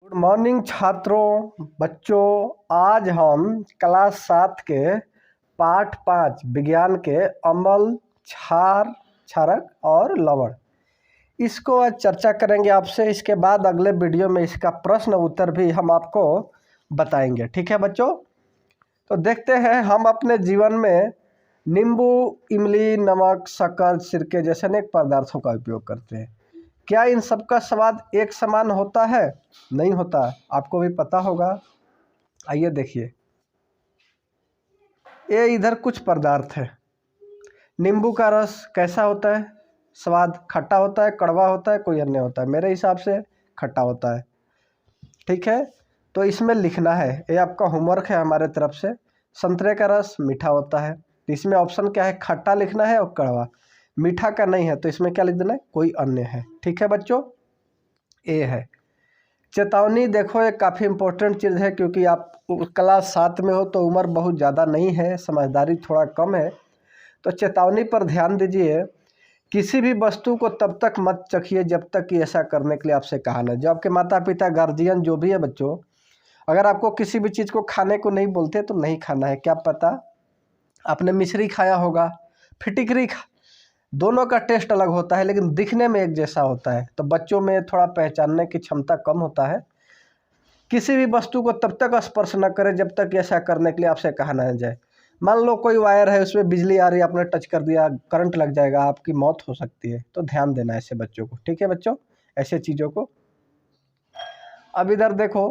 Good morning छात्रों, बच्चों। आज हम क्लास 7 के पाठ 5 विज्ञान के अम्ल, क्षार, क्षारक और लवण इसको आज चर्चा करेंगे आपसे। इसके बाद अगले वीडियो में इसका प्रश्न उत्तर भी हम आपको बताएंगे। ठीक है बच्चों, तो देखते हैं हम अपने जीवन में नींबू, इमली, नमक, शक्कर, सिरके जैसे अनेक पदार्थों का उपयोग करते हैं। क्या इन सब का स्वाद एक समान होता है? नहीं होता, आपको भी पता होगा। आइए देखिए, ये इधर कुछ पदार्थ है। नींबू का रस कैसा होता है? स्वाद खट्टा होता है, कड़वा होता है, कोई अन्य होता है? मेरे हिसाब से खट्टा होता है। ठीक है, तो इसमें लिखना है, ये आपका होमवर्क है हमारे तरफ से। संतरे का रस मीठा होता है, तो इसमें ऑप्शन क्या है? खट्टा लिखना है और कड़वा। मीठा का नहीं है तो इसमें क्या लिख देना है? कोई अन्य है। ठीक है बच्चों, ये है। चेतावनी देखो, ये काफ़ी इम्पोर्टेंट चीज़ है, क्योंकि आप क्लास 7 में हो तो उम्र बहुत ज़्यादा नहीं है, समझदारी थोड़ा कम है। तो चेतावनी पर ध्यान दीजिए। किसी भी वस्तु को तब तक मत चखिए जब तक कि ऐसा करने के लिए आपसे कहा न। जो आपके माता पिता, गार्जियन जो भी है बच्चों, अगर आपको किसी भी चीज़ को खाने को नहीं बोलते तो नहीं खाना है। क्या पता आपने मिश्री खाया होगा, फिटिकरी दोनों का टेस्ट अलग होता है लेकिन दिखने में एक जैसा होता है। तो बच्चों में थोड़ा पहचानने की क्षमता कम होता है। किसी भी वस्तु को तब तक स्पर्श न करें जब तक ऐसा करने के लिए आपसे कहा न जाए। मान लो कोई वायर है, उसमें बिजली आ रही है, आपने टच कर दिया, करंट लग जाएगा, आपकी मौत हो सकती है। तो ध्यान देना ऐसे बच्चों को। ठीक है बच्चों, ऐसे चीज़ों को। अब इधर देखो,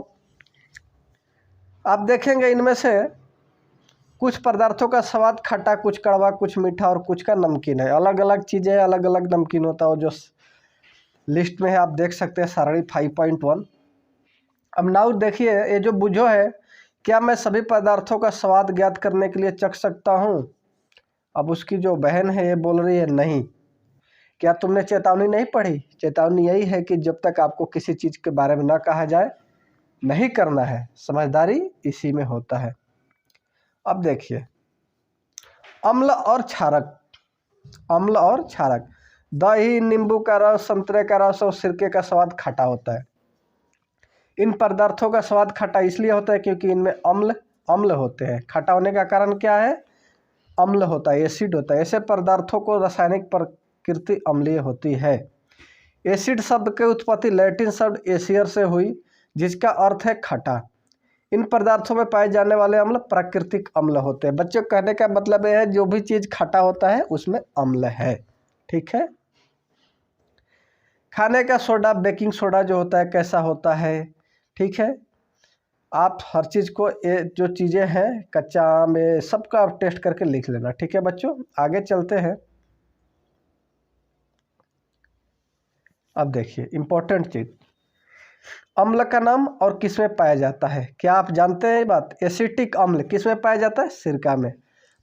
आप देखेंगे इनमें से कुछ पदार्थों का स्वाद खट्टा, कुछ कड़वा, कुछ मीठा और कुछ का नमकीन है। अलग अलग चीज़ें, अलग अलग नमकीन होता है। जो लिस्ट में है आप देख सकते हैं, सारणी 5.1। अब नाउ देखिए, ये जो बुझो है, क्या मैं सभी पदार्थों का स्वाद ज्ञात करने के लिए चख सकता हूँ? अब उसकी जो बहन है ये बोल रही है नहीं। क्या तुमने चेतावनी नहीं पढ़ी? चेतावनी यही है कि जब तक आपको किसी चीज़ के बारे में ना कहा जाए नहीं करना है। समझदारी इसी में होता है। अब देखिए, अम्ल और क्षारक। अम्ल और क्षारक, दही, नींबू का रस, संतरे का रस और सिरके का स्वाद खट्टा होता है। इन पदार्थों का स्वाद खट्टा इसलिए होता है क्योंकि इनमें अम्ल अम्ल होते हैं। खट्टा होने का कारण क्या है? अम्ल होता है, एसिड होता है। ऐसे पदार्थों को रासायनिक प्रकृति अम्लीय होती है। एसिड शब्द की उत्पत्ति लैटिन शब्द एसियर से हुई, जिसका अर्थ है खट्टा। इन पदार्थों में पाए जाने वाले अम्ल प्राकृतिक अम्ल होते हैं। बच्चों, कहने का मतलब यह है, जो भी चीज़ खट्टा होता है उसमें अम्ल है। ठीक है। खाने का सोडा, बेकिंग सोडा जो होता है कैसा होता है? ठीक है, आप हर चीज़ को, ये जो चीज़ें हैं कच्चा आम, ये सबका आप टेस्ट करके लिख लेना। ठीक है बच्चों, आगे चलते हैं। अब देखिए इम्पोर्टेंट चीज़, अम्ल का नाम और किस में पाया जाता है? क्या आप जानते हैं ये बात? एसिटिक अम्ल किस में पाया जाता है? सिरका में।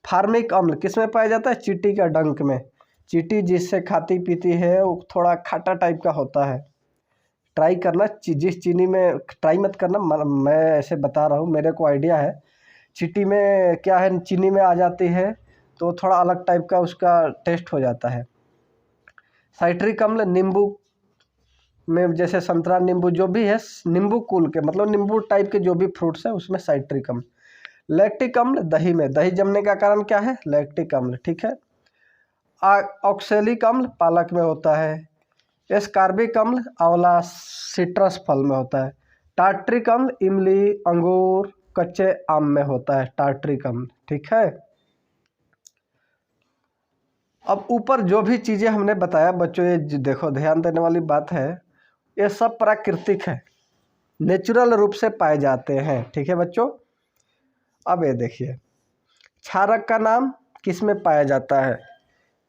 फार्मिक अम्ल किस में पाया जाता है? चींटी का डंक में। चींटी जिससे खाती पीती है वो थोड़ा खट्टा टाइप का होता है। ट्राई करना, जिस चीनी में ट्राई मत करना, मैं ऐसे बता रहा हूँ, मेरे को आइडिया है। चींटी में क्या है, चीनी में आ जाती है तो थोड़ा अलग टाइप का उसका टेस्ट हो जाता है। साइट्रिक अम्ल नींबू में, जैसे संतरा, नींबू जो भी है, नींबू कुल के मतलब नींबू टाइप के जो भी फ्रूट्स है उसमें साइट्रिक अम्ल। लैक्टिक अम्ल दही में, दही जमने का कारण क्या है? लैक्टिक अम्ल। ठीक है। ऑक्सैलिक अम्ल पालक में होता है। एस्कार्बिक अम्ल आंवला, सिट्रस फल में होता है। टार्ट्रिक अम्ल इमली, अंगूर, कच्चे आम में होता है टार्ट्रिक अम्ल। ठीक है। अब ऊपर जो भी चीज़ें हमने बताया बच्चों, ये देखो ध्यान देने वाली बात है, ये सब प्राकृतिक है, नेचुरल रूप से पाए जाते हैं। ठीक है बच्चों। अब ये देखिए, क्षारक का नाम किस में पाया जाता है?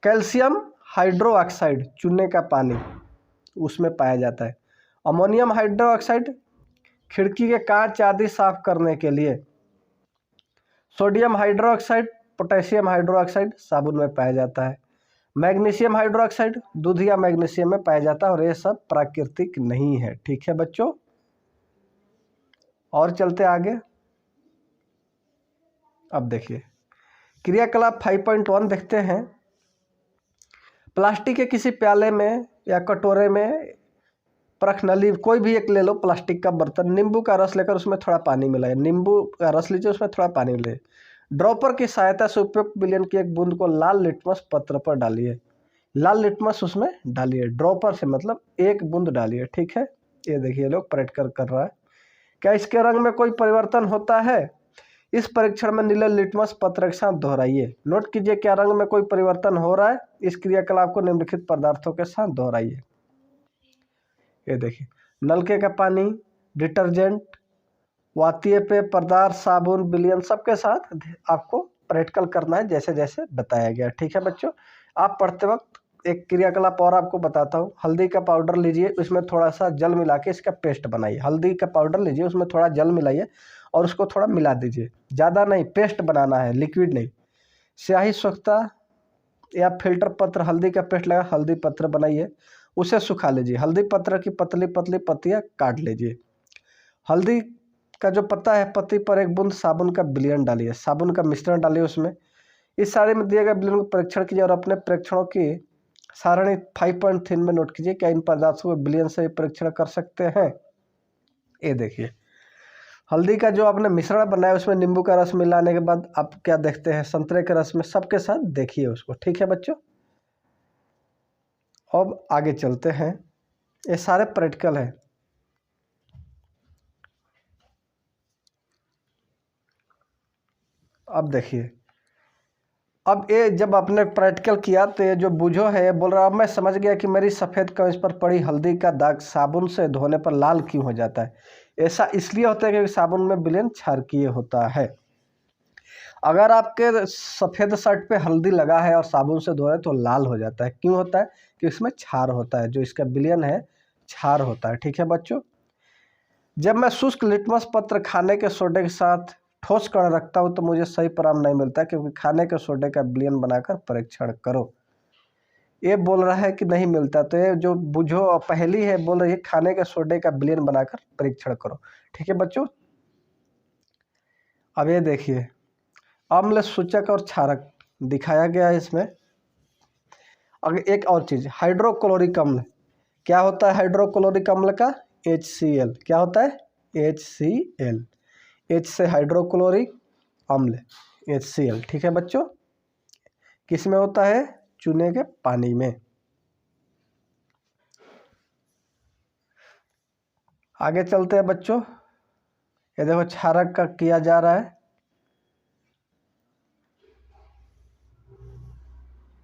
कैल्शियम हाइड्रोक्साइड, चूने का पानी, उसमें पाया जाता है। अमोनियम हाइड्रोक्साइड, खिड़की के कांच आदि साफ करने के लिए। सोडियम हाइड्रोक्साइड, पोटेशियम हाइड्रोक्साइड, साबुन में पाया जाता है। मैग्नीशियम हाइड्रोक्साइड, दूध या मैग्नीशियम में पाया जाता है, और ये सब प्राकृतिक नहीं है। ठीक है बच्चों, और चलते आगे। अब देखिए क्रियाकलाप 5.1 देखते हैं। प्लास्टिक के किसी प्याले में या कटोरे में परख नली कोई भी एक ले लो प्लास्टिक का बर्तन, नींबू का रस लेकर उसमें थोड़ा पानी मिलाइए, नींबू का रस लीजिए उसमें थोड़ा पानी मिलाइए। ड्रॉपर की सहायता से उपयुक्त विलयन की एक बूंद को लाल लिटमस पत्र पर डालिए। लाल लिटमस उसमें डालिए, ड्रॉपर से मतलब एक बूंद डालिए। ठीक है, ये देखिए लोग प्रैक्टिकल कर रहा है। क्या इसके रंग में कोई परिवर्तन होता है? इस परीक्षण में नीले लिटमस पत्र के साथ दोहराइए। नोट कीजिए क्या रंग में कोई परिवर्तन हो रहा है। इस क्रियाकलाप को निम्नलिखित पदार्थों के साथ दोहराइए। ये देखिए, नलके का पानी, डिटर्जेंट, वातीय पेय पदार्थ, साबुन, विलयन, सबके साथ आपको प्रैक्टिकल करना है जैसे जैसे बताया गया। ठीक है बच्चों, आप पढ़ते वक्त एक क्रियाकलाप और आपको बताता हूँ। हल्दी का पाउडर लीजिए, उसमें थोड़ा सा जल मिला के इसका पेस्ट बनाइए। हल्दी का पाउडर लीजिए, उसमें थोड़ा जल मिलाइए और उसको थोड़ा मिला दीजिए, ज़्यादा नहीं, पेस्ट बनाना है, लिक्विड नहीं। स्याही स्वच्छता या फिल्टर पत्र, हल्दी का पेस्ट लगा हल्दी पत्र बनाइए, उसे सुखा लीजिए। हल्दी पत्र की पतली पतली पत्तियाँ काट लीजिए। हल्दी का जो पत्ता है, पत्ती पर एक बूंद साबुन का विलयन डालिए, साबुन का मिश्रण डालिए उसमें। इस सारे में दिए गए विलयन को परीक्षण कीजिए और अपने परीक्षणों की सारणी 5.3 में नोट कीजिए। क्या इन पदार्थों को विलयन से परीक्षण कर सकते हैं? ये देखिए, हल्दी का जो आपने मिश्रण बनाया उसमें नींबू का रस मिलाने के बाद आप क्या देखते हैं, संतरे के रस में, सबके साथ देखिए उसको। ठीक है बच्चों, अब आगे चलते हैं। ये सारे प्रैक्टिकल है। अब देखिए, अब ये जब आपने प्रैक्टिकल किया तो ये जो बूझो है, ये बोल रहा अब मैं समझ गया कि मेरी सफ़ेद कमीज पर पड़ी हल्दी का दाग साबुन से धोने पर लाल क्यों हो जाता है। ऐसा इसलिए होता है क्योंकि साबुन में विलयन क्षारकीय होता है। अगर आपके सफ़ेद शर्ट पे हल्दी लगा है और साबुन से धोए तो लाल हो जाता है। क्यों होता है? कि इसमें क्षार होता है, जो इसका विलयन है क्षार होता है। ठीक है बच्चों, जब मैं शुष्क लिटमस पत्र खाने के सोडे के साथ ठोस कण रखता हूं तो मुझे सही परिणाम नहीं मिलता, क्योंकि खाने के सोडे का विलयन बनाकर परीक्षण करो। ये बोल रहा है कि नहीं मिलता, तो ये जो बुझो पहली है बोल रही है खाने के सोडे का विलयन बनाकर परीक्षण करो। ठीक है बच्चों, अब ये देखिए, अम्ल सूचक और क्षारक दिखाया गया है इसमें। अगर एक और चीज़, हाइड्रोक्लोरिक अम्ल क्या होता है? हाइड्रोक्लोरिक अम्ल का HCl क्या होता है? HCl, H से हाइड्रोक्लोरिक अम्ल HCl। ठीक है बच्चों, किस में होता है? चूने के पानी में। आगे चलते हैं बच्चों, ये देखो क्षारक का किया जा रहा है।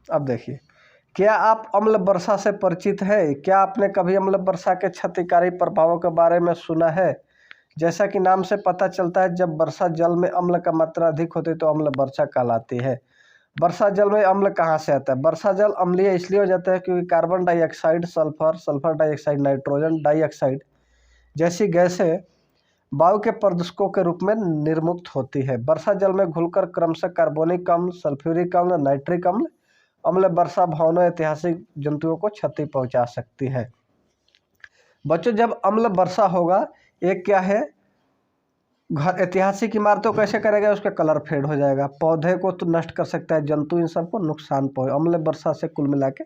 अब देखिए, क्या आप अम्ल वर्षा से परिचित है? क्या आपने कभी अम्ल वर्षा के क्षतिकारी प्रभावों के बारे में सुना है? जैसा कि नाम से पता चलता है, जब वर्षा जल में अम्ल का मात्रा अधिक होती है तो अम्ल वर्षा कहलाती है। वर्षा जल में अम्ल कहाँ से आता है? वर्षा जल अम्लीय इसलिए हो जाता है क्योंकि carbon dioxide, sulphur, sulphur dioxide, nitrogen dioxide जैसी गैसें वायु के प्रदूषकों के रूप में निर्मुक्त होती है। वर्षा जल में घुलकर क्रमशः कार्बोनिक अम्ल, सल्फ्यूरिक अम्ल, नाइट्रिक अम्ल अम्ल वर्षा भवनों ऐतिहासिक जंतुओं को क्षति पहुंचा सकती है। बच्चों, जब अम्ल वर्षा होगा, एक क्या है, घर ऐतिहासिक इमारतों कैसे करेगा? उसका कलर फेड हो जाएगा, पौधे को तो नष्ट कर सकता है, जंतु इन सबको नुकसान पहुंचे। अम्ल वर्षा से कुल मिला के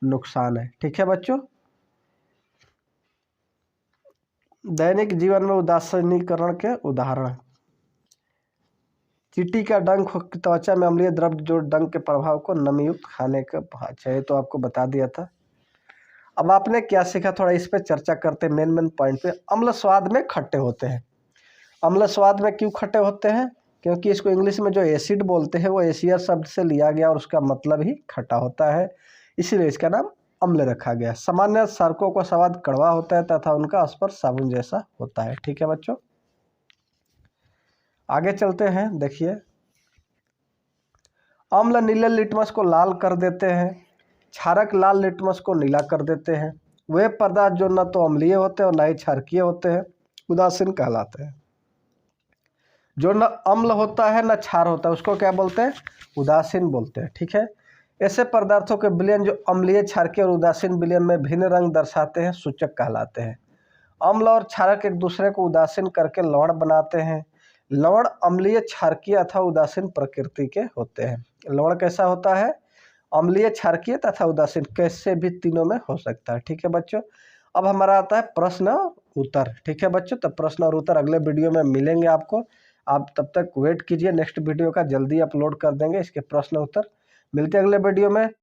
नुकसान है। ठीक है बच्चों, दैनिक जीवन में उदासीनीकरण के उदाहरण, चींटी का डंक त्वचा में अम्लीय द्रव्य जो डंक के प्रभाव को नमीयुक्त खाने का चाहिए, तो आपको बता दिया था। अब आपने क्या सीखा, थोड़ा इस पे चर्चा करते हैं मेन पॉइंट पे। अम्ल स्वाद में खट्टे होते हैं। अम्ल स्वाद में क्यों खट्टे होते हैं? क्योंकि इसको इंग्लिश में जो एसिड बोलते हैं वो एसियर शब्द से लिया गया और उसका मतलब ही खट्टा होता है, इसीलिए इसका नाम अम्ल रखा गया। सामान्य सड़कों का स्वाद कड़वा होता है तथा उनका स्पर्श साबुन जैसा होता है। ठीक है बच्चों, आगे चलते हैं। देखिए, अम्ल नीले लिटमस को लाल कर देते हैं, क्षारक लाल लिटमस को नीला कर देते हैं। वे पदार्थ जो न तो अम्लीय होते हैं और न ही क्षारकीय होते हैं उदासीन कहलाते हैं। जो न अम्ल होता है न क्षार होता है उसको क्या बोलते हैं? उदासीन बोलते हैं। ठीक है, ऐसे पदार्थों के विलयन जो अम्लीय, क्षारकीय और उदासीन विलयन में भिन्न रंग दर्शाते हैं सूचक कहलाते हैं। अम्ल और क्षारक एक दूसरे को उदासीन करके लवण बनाते हैं। लवण अम्लीय, क्षारकीय अथवा उदासीन प्रकृति के होते हैं। लवण कैसा होता है? अम्लीय, क्षारकीय तथा उदासीन, कैसे भी तीनों में हो सकता है। ठीक है बच्चों, अब हमारा आता है प्रश्न उत्तर। ठीक है बच्चों, तब प्रश्न और उत्तर अगले वीडियो में मिलेंगे आपको। आप तब तक वेट कीजिए, नेक्स्ट वीडियो का जल्दी अपलोड कर देंगे इसके प्रश्न उत्तर। मिलते हैं अगले वीडियो में।